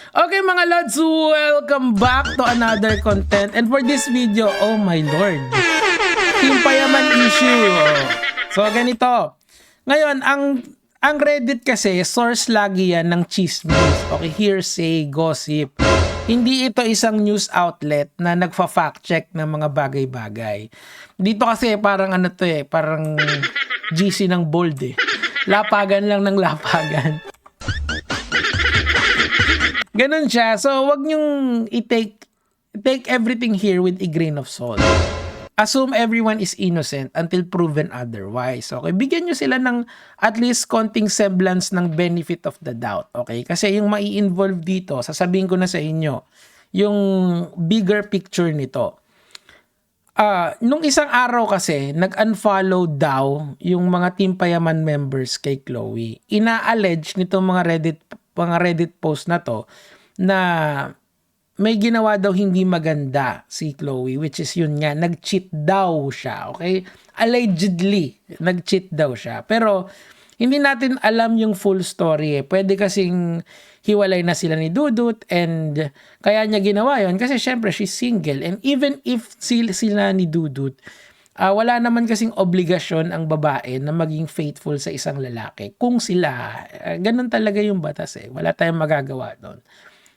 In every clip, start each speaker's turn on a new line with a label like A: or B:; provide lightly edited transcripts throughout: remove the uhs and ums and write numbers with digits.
A: Okay mga lods, welcome back to another content. And for this video, oh my lord, Team Payaman issue. So ganito. Ngayon, ang Reddit kasi, source lagi yan ng chismis. Okay, hearsay, gossip. Hindi ito isang news outlet na nagfa-fact check ng mga bagay-bagay. Dito kasi parang ano to parang GC ng bold Lapagan lang ng lapagan. Ganun siya. So, wag niyong take everything here with a grain of salt. Assume everyone is innocent until proven otherwise. Okay? Bigyan nyo sila ng at least konting semblance ng benefit of the doubt. Okay? Kasi yung mai-involve dito, sasabihin ko na sa inyo, yung bigger picture nito. Nung isang araw kasi, nag-unfollow daw yung mga Team Payaman members kay Chloe. Ina-allege nitong mga Reddit post na to na may ginawa daw hindi maganda si Chloe, which is yun nga, nag-cheat daw siya, okay? Allegedly, nag-cheat daw siya. Pero hindi natin alam yung full story Pwede kasing hiwalay na sila ni Dudut and kaya niya ginawa yon kasi syempre she's single. And even if sila ni Dudut, wala naman kasing obligasyon ang babae na maging faithful sa isang lalaki. Kung sila, ganun talaga yung batas Wala tayong magagawa doon.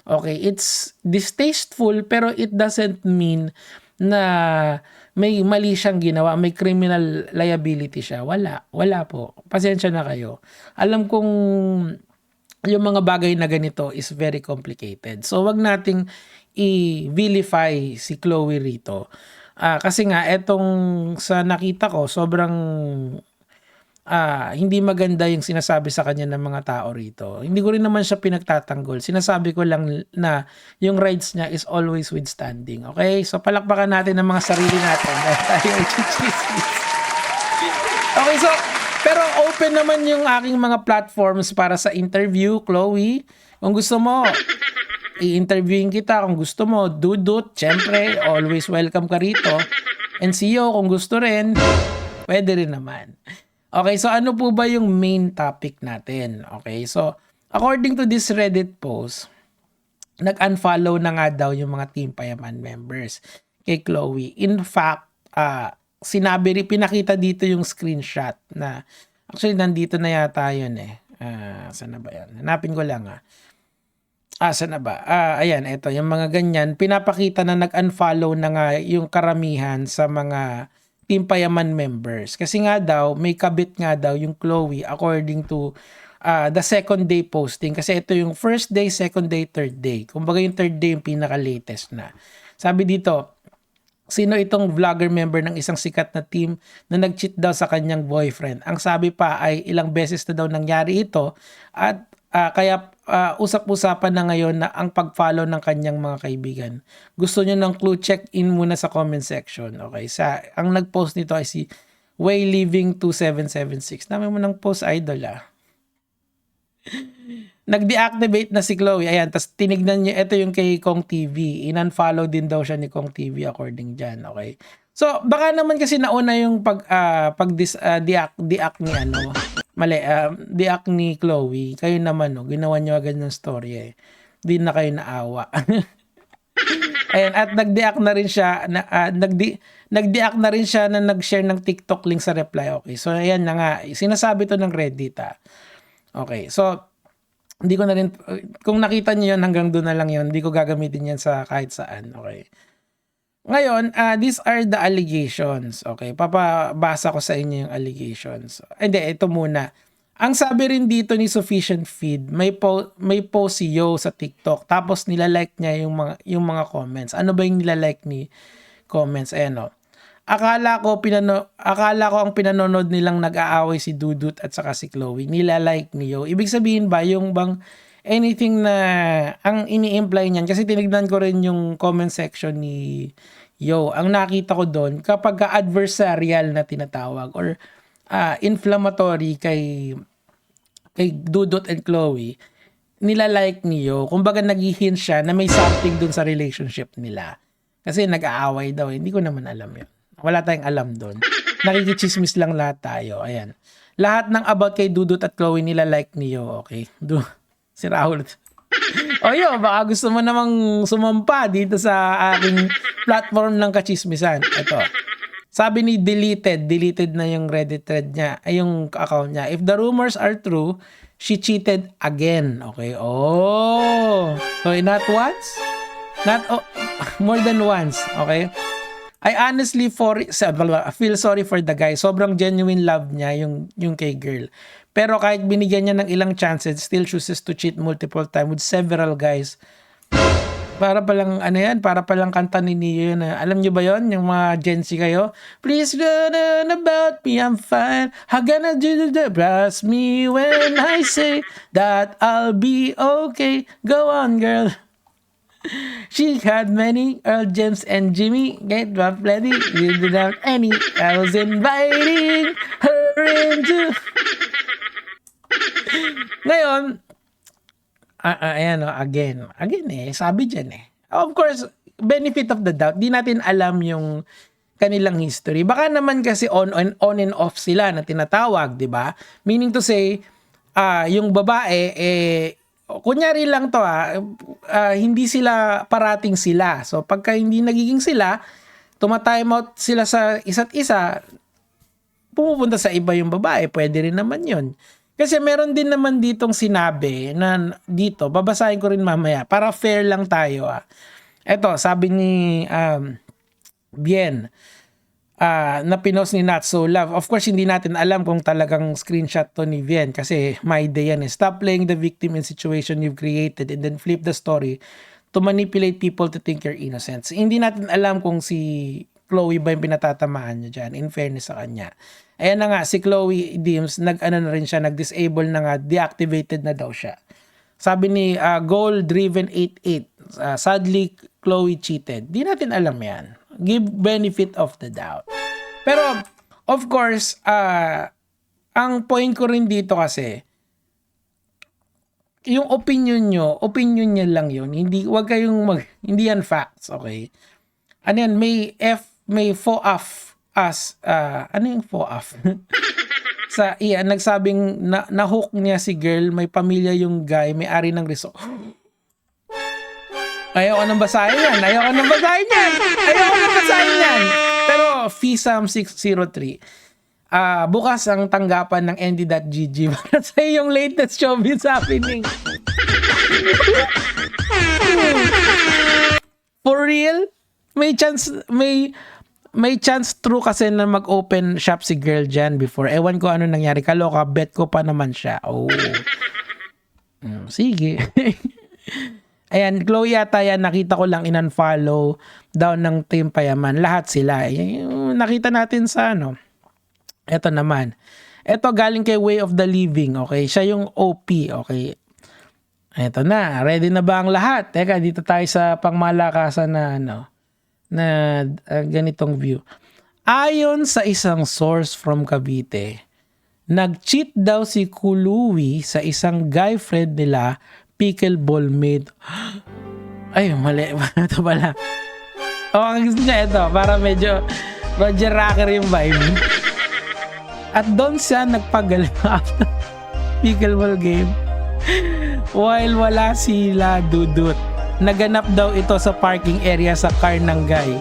A: Okay, it's distasteful pero it doesn't mean na may mali siyang ginawa, may criminal liability siya. Wala po. Pasensya na kayo. Alam kong yung mga bagay na ganito is very complicated. So wag nating i-vilify si Chloe rito. Kasi nga etong sa nakita ko sobrang hindi maganda yung sinasabi sa kanya ng mga tao rito. Hindi ko rin naman siya pinagtatanggol. Sinasabi ko lang na yung rights niya is always withstanding. Okay? So palakpakan natin ang mga sarili natin dahil tayo ay chichismis. Okay, so pero open naman yung aking mga platforms para sa interview, Chloe. Kung gusto mo, i-interviewin kita. Kung gusto mo, Dudut, syempre, always welcome ka rito. And CEO, kung gusto rin, pwede rin naman. Okay, so ano po ba yung main topic natin? Okay, so according to this Reddit post, nag-unfollow na nga daw yung mga Team Payaman members kay Chloe. In fact, pinakita dito yung screenshot na actually nandito na yata yun saan na ba yan? Hanapin ko lang saan na ba? Ayan, ito, yung mga ganyan, pinapakita na nag-unfollow na nga yung karamihan sa mga Team Payaman members. Kasi nga daw, may kabit nga daw yung Chloe according to the second day posting. Kasi ito yung first day, second day, third day. Kumbaga yung third day yung pinaka-latest na. Sabi dito, sino itong vlogger member ng isang sikat na team na nag-cheat daw sa kanyang boyfriend? Ang sabi pa ay ilang beses na daw nangyari ito at kaya usap-usapan na ngayon na ang pag-follow ng kanyang mga kaibigan. Gusto nyo ng clue, check in muna sa comment section. Okay, ang nag-post nito ay si Wayliving2776. Dami mo ng post, idol Nag-deactivate na si Chloe. Ayan, tas tinignan niyo, ito yung kay Kong TV. In-unfollow din daw siya ni Kong TV according dyan. Okay. So, baka naman kasi nauna yung deact ni deact ni Chloe. Kayo naman, ginawa niyo agad ng story Di na kayo naawa. Ayan, at nag-deact na rin siya, nag-deact na rin siya na nag-share ng TikTok link sa reply. Okay, so ayan na nga. Sinasabi to ng Reddit Okay, so hindi ko na rin, kung nakita niyo yun, hanggang doon na lang yun. Hindi ko gagamitin yan sa kahit saan. Okay. Ngayon, these are the allegations. Okay, papabasa ko sa inyo yung allegations. Hindi, ito muna. Ang sabi rin dito ni Sufficient Feed, may post si Yo sa TikTok, tapos nilalike niya yung mga comments. Ano ba yung nilalike ni comments? Ayan Akala ko ang pinanonood nilang nag-aaway si Dudut at saka si Chloe. Nilalike ni Yo. Ibig sabihin ba yung bang anything na ang ini-imply niyan, kasi tinignan ko rin yung comment section ni Yo, ang nakita ko doon kapag adversarial na tinatawag or inflammatory kay Dudut and Chloe, nilalike ni Yo, kumbaga nag-hint siya na may something doon sa relationship nila kasi nag-aaway daw. Hindi ko naman alam yun, wala tayong alam doon, nakikichismis lang lahat tayo. Ayan, lahat ng about kay Dudut at Chloe nilalike ni Yo. Okay, si Rahul. O yun, baka gusto mo namang sumampa dito sa aking platform ng kachismisan. Ito. Sabi ni deleted na yung Reddit thread niya, ay yung account niya. If the rumors are true, she cheated again. Okay. Oh. So not once? Not more than once. Okay. I honestly feel sorry for the guy. Sobrang genuine love niya yung kay girl. Pero kahit binigyan niya ng ilang chances, still chooses to cheat multiple times with several guys. Para palang ano yan, para palang kanta ni Neo yun. Alam niyo ba yon, yung mga Gen Z kayo? Please run about me, I'm fine. How gonna do the trust me when I say that I'll be okay. Go on, girl. She had many Earl James and Jimmy. Get drop ready without any. I was inviting her into. Ngayon, ayan again sabi dyan of course, benefit of the doubt, di natin alam yung kanilang history. Baka naman kasi on and off sila na tinatawag, di ba? Meaning to say, yung babae, kunyari lang to hindi sila parating sila. So pagka hindi nagiging sila, tumatime out sila sa isa't isa, pumupunta sa iba yung babae, pwede rin naman yun. Kasi meron din naman ditong sinabi na dito, babasahin ko rin mamaya para fair lang tayo. Ito, sabi ni Bien na pinost ni Not So Love. Of course, hindi natin alam kung talagang screenshot to ni Bien kasi my day yan. Stop playing the victim in situation you've created and then flip the story to manipulate people to think you're innocent. So, hindi natin alam kung si Chloe ba yung pinatatamaan niya dyan, in fairness sa kanya. Ayan na nga, si Chloe Dims, nag-disable na nga, deactivated na daw siya. Sabi ni Goal-Driven88, sadly, Chloe cheated. Di natin alam yan. Give benefit of the doubt. Pero, of course, ang point ko rin dito kasi, yung opinion niya lang yun. Wag kayong hindi yan facts, okay? Ano yan, may FOAF as, ano yung FOAF? Nagsabing na-hook niya si girl, may pamilya yung guy, may-ari ng resort. Ayoko nang basahin yan. Pero FISAM603, bukas ang tanggapan ng ND.GG para sa iyong latest showbiz happening. For real? May chance true kasi na mag-open shop si girl dyan before. Ewan ko ano nangyari. Kaloka, bet ko pa naman siya. Oh. Sige. Ayan, Chloe yata yan. Nakita ko lang in-unfollow daw ng Team Payaman. Lahat sila. Nakita natin sa ano. Ito naman. Ito galing kay Way of the Living. Okay? Siya yung OP. Okay? Ito na. Ready na ba ang lahat? Teka, dito tayo sa pangmalakasan na ano. Na ganitong view. Ayon sa isang source from Cavite, nag-cheat daw si Kuluwi sa isang guy friend nila, pickleball mate. Ay, mali. Ito pala. Ang gusto niya ito, para medyo Roger Rocker yung vibe. At doon siya nagpagaling after pickleball game while wala sila dudut. Naganap daw ito sa parking area sa car ng guy.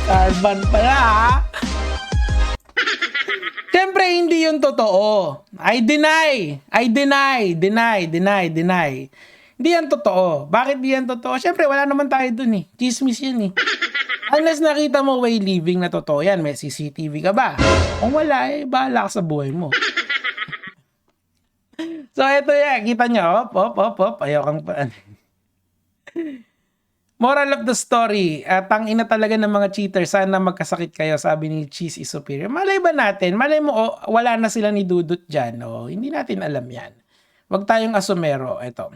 A: Carbon pala. Siyempre, hindi yun totoo. I deny. Hindi yan totoo. Bakit di yan totoo? Siyempre, wala naman tayo dun eh. Chismis yan eh. Unless nakita mo way living na totoo yan, may CCTV ka ba? Kung wala, bahala ka sa buhay mo. So, ito yan. Kita nyo. Op. Ayokang pa. Moral of the story. Tangina talaga ng mga cheaters. Sana magkasakit kayo. Sabi ni Cheese is superior. Malay ba natin? Malay mo, wala na sila ni Dudut dyan. Hindi natin alam yan. Wag tayong asumero. Ito.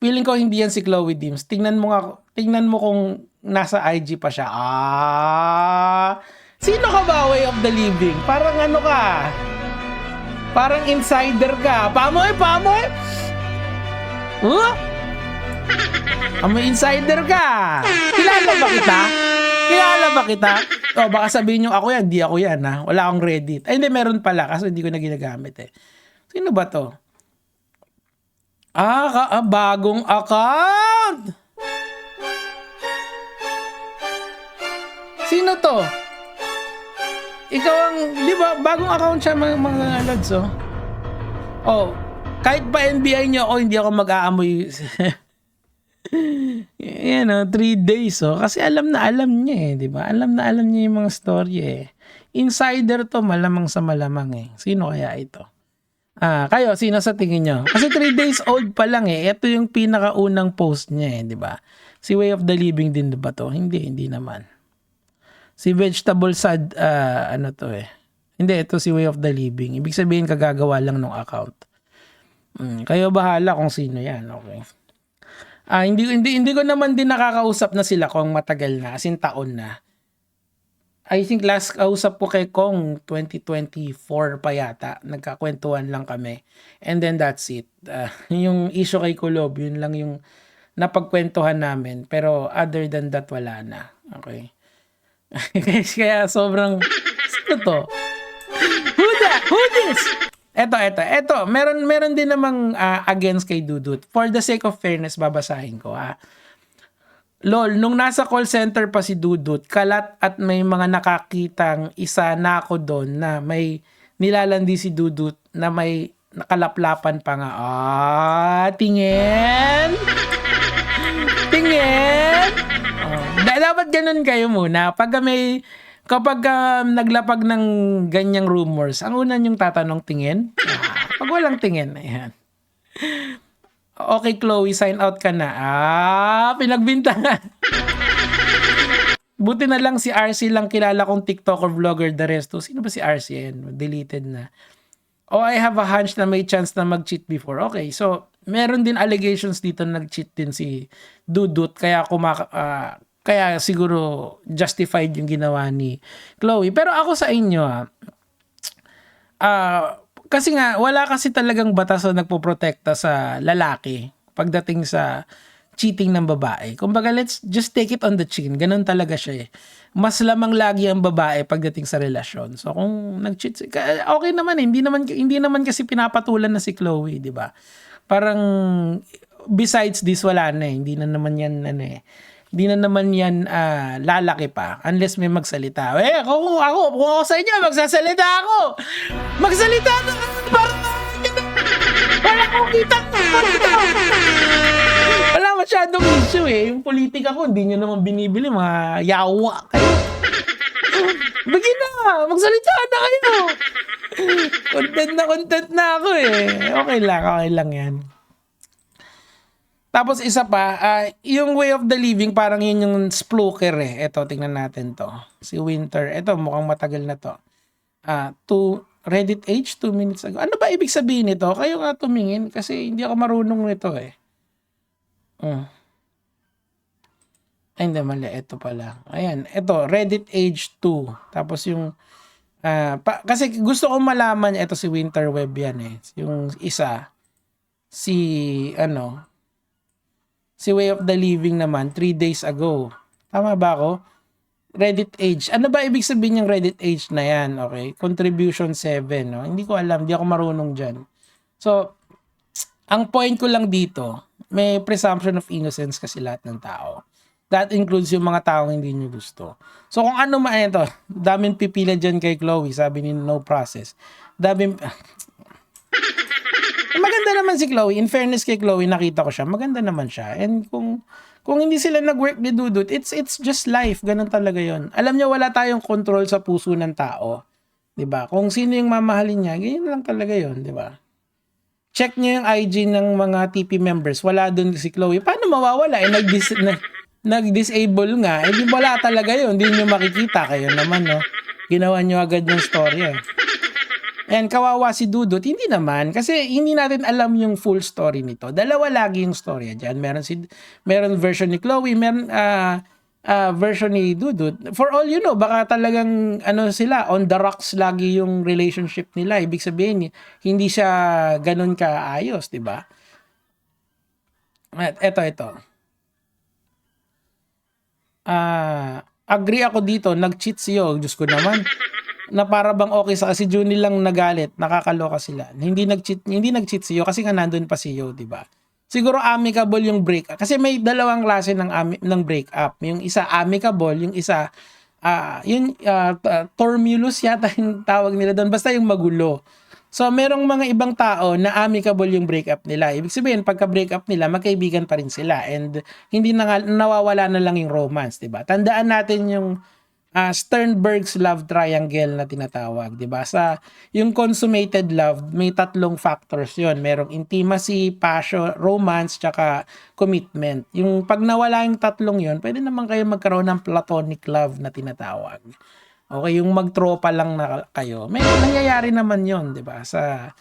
A: Feeling ko hindi yan si Chloe Dims. Tingnan mo kung nasa IG pa siya. Sino ka ba, Way of the Living? Parang ano ka? Parang insider ka. Pamoy! May insider ka. Kilala ba kita? Kilala ba kita? O, baka sabihin nyo, ako yan. Di ako yan, ha? Wala akong Reddit. Ay, hindi, meron pala. Kaso hindi ko na ginagamit, eh. Sino ba to? Bagong account! Sino to? Ikaw ang, di ba, bagong account siya mga lods, oh. Oh, kahit pa NBI nyo ako, hindi ako mag-aamoy. Yan, 3 days, oh. Kasi alam niya, eh, di ba? Alam niya yung mga story, eh. Insider to, malamang sa malamang, eh. Sino kaya ito? Kayo, sino sa tingin nyo? Kasi 3 days old pa lang, eh. Ito yung pinakaunang post niya, eh, di ba? Si Way of the Living din ba to? Hindi naman. Si Vegetable Sad, ano to, eh. Hindi, ito si Way of the Living. Ibig sabihin, kagagawa lang ng account. Kayo bahala kung sino yan, okay. Hindi ko naman din nakakausap na sila kung matagal na, as in taon na. I think last kausap ko kay Kong 2024 pa yata. Nagkakwentuhan lang kami. And then that's it. Yung issue kay Kulob, yun lang yung napagkwentuhan namin. Pero other than that, wala na. Okay. Kaya sobrang, sino to? Who this? Eto. Meron din namang against kay Dudut. For the sake of fairness, babasahin ko. Lol, nung nasa call center pa si Dudut, kalat at may mga nakakitang isa na ako doon na may nilalandi si Dudut na may nakalaplapan pa nga. Tingin? Dapat ganun kayo muna. Kapag naglapag ng ganyang rumors, ang una niyong tatanong, tingin? Pag walang tingin, ayan. Okay, Chloe, sign out ka na. Pinagbintangan. Buti na lang si RC lang kilala kong TikToker vlogger, the resto. Sino ba si RC yan? Deleted na. I have a hunch na may chance na mag-cheat before. Okay, so meron din allegations dito na nag-cheat din si Dudut. Kaya siguro justified yung ginawa ni Chloe. Pero ako sa inyo, kasi nga, wala kasi talagang batas na nagpoprotekta sa lalaki pagdating sa cheating ng babae. Kumbaga, let's just take it on the chin. Ganun talaga siya, eh. Mas lamang lagi ang babae pagdating sa relasyon. So, kung nag-cheat, okay naman, eh. Hindi naman kasi pinapatulan na si Chloe, di ba? Parang, besides this, wala na, eh. Hindi na naman yan lalaki pa unless may magsalita. Kung ako sa inyo, magsasalita ako. Magsalita na para wala akong kita. Wala masyadong issue, eh. Yung politika ko, hindi nyo naman binibili. Mga yawa kayo. Bagay na, magsalita na kayo. Content na ako, eh. Okay lang yan. Tapos isa pa, yung Way of the Living, parang yun yung spluker, eh. Ito, tingnan natin to. Si Winter. Ito, mukhang matagal na to. Reddit age, 2 minutes ago. Ano ba ibig sabihin nito? Kayo nga tumingin kasi hindi ako marunong nito, eh. Ay, hindi, mali. Ito pala. Ayan, ito, Reddit age 2. Tapos yung, kasi gusto ko malaman, ito si Winter Web yan, eh. Yung isa, si Way of the Living naman, 3 days ago. Tama ba ako? Reddit age. Ano ba ibig sabihin yung Reddit age na yan? Okay. Contribution 7. No? Hindi ko alam. Hindi ako marunong dyan. So, ang point ko lang dito, may presumption of innocence kasi lahat ng tao. That includes yung mga taong hindi nyo gusto. So, kung ano man ito, daming pipila dyan kay Chloe, sabi ni No Process. Maganda naman si Chloe. In fairness kay Chloe, nakita ko siya. Maganda naman siya. And kung hindi sila nag-work ni Dudut, it's just life. Ganun talaga yon. Alam niyo, wala tayong control sa puso ng tao. 'Di ba? Kung sino yung mamahalin niya, ganyan lang talaga yon, 'di ba? Check niyo yung IG ng mga TP members. Wala doon si Chloe. Paano mawawala? Nag-disable nga. Di wala talaga yon. Hindi niyo makikita. Kayo naman, no? Ginawa niyo agad yung story, eh. And kawawa si Dudut, hindi naman. Kasi hindi natin alam yung full story nito. Dalawa lagi yung story dyan. Meron version ni Chloe, meron version ni Dudut. For all you know, baka talagang sila, on the rocks lagi yung relationship nila. Ibig sabihin, hindi siya ganun kaayos, di ba? Ito. Agree ako dito, nag-cheat si Yo. Diyos ko naman. Na para bang okay sa si Juni lang nagalit, nakakaloka sila. Hindi nag-cheat si Yo kasi nga nandun pa si Yo, 'di ba? Siguro amicable yung break kasi may dalawang klase ng breakup. Yung isa amicable, yung isa tormulous yata yung tawag nila doon. Basta yung magulo. So, merong mga ibang tao na amicable yung breakup nila. Ibig sabihin, pagka-breakup nila, magkaibigan pa rin sila. And hindi nawawala na lang yung romance, 'di ba? Tandaan natin yung Sternberg's love triangle na tinatawag, 'di ba? Sa yung consummated love, may tatlong factors 'yon. Merong intimacy, passion, romance, tsaka commitment. Yung pag nawala yung tatlong 'yon, pwede naman kayo magkaroon ng platonic love na tinatawag. Okay, yung magtropa lang na kayo. May nangyayari naman 'yon, 'di ba? Sa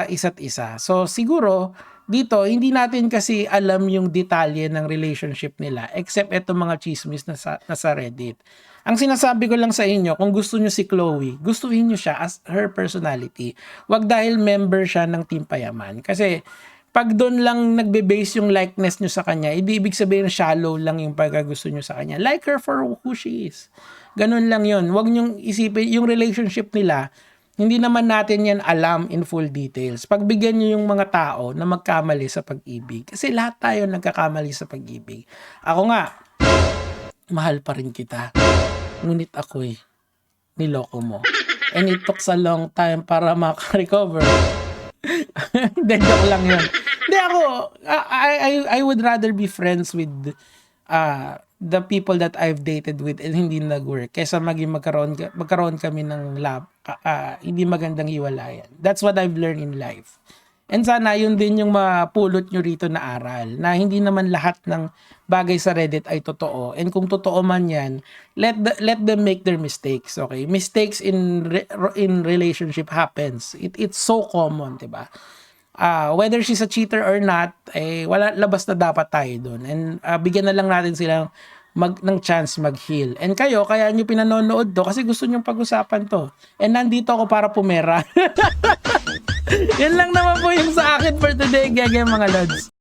A: isa't isa. So siguro dito hindi natin kasi alam yung detalye ng relationship nila except etong mga chismis na sa Reddit. Ang sinasabi ko lang sa inyo, kung gusto nyo si Chloe, gustuhin nyo siya as her personality. Wag dahil member siya ng Team Payaman. Kasi pag doon lang nagbe-base yung likeness nyo sa kanya, hindi ibig sabihin shallow lang yung pagkagusto nyo sa kanya. Like her for who she is. Ganun lang yun. Wag nyong isipin yung relationship nila. Hindi naman natin yan alam in full details. Pagbigyan nyo yung mga tao na magkamali sa pag-ibig. Kasi lahat tayo nagkakamali sa pag-ibig. Ako nga, mahal pa rin kita. Ngunit ako'y niloko mo. And it took a long time para makarecover. Hindi, joke lang yun. Hindi ako, I would rather be friends with the people that I've dated with and hindi nag-work kaysa magkaroon kami ng love, hindi magandang hiwalayan. That's what I've learned in life. And sana yun din yung mapulot nyo rito na aral na hindi naman lahat ng bagay sa Reddit ay totoo. And kung totoo man yan, let them make their mistakes, okay? Mistakes in relationship happens. It's so common, 'di ba? Whether she's a cheater or not, wala, labas na dapat tayo doon. And bigyan na lang natin silang ng chance mag-heal. And kayo, kaya nyo pinanonood to kasi gusto nyo pag-usapan to. And nandito ako para pumera. Yan lang naman po yung sa akin for today, mga lods.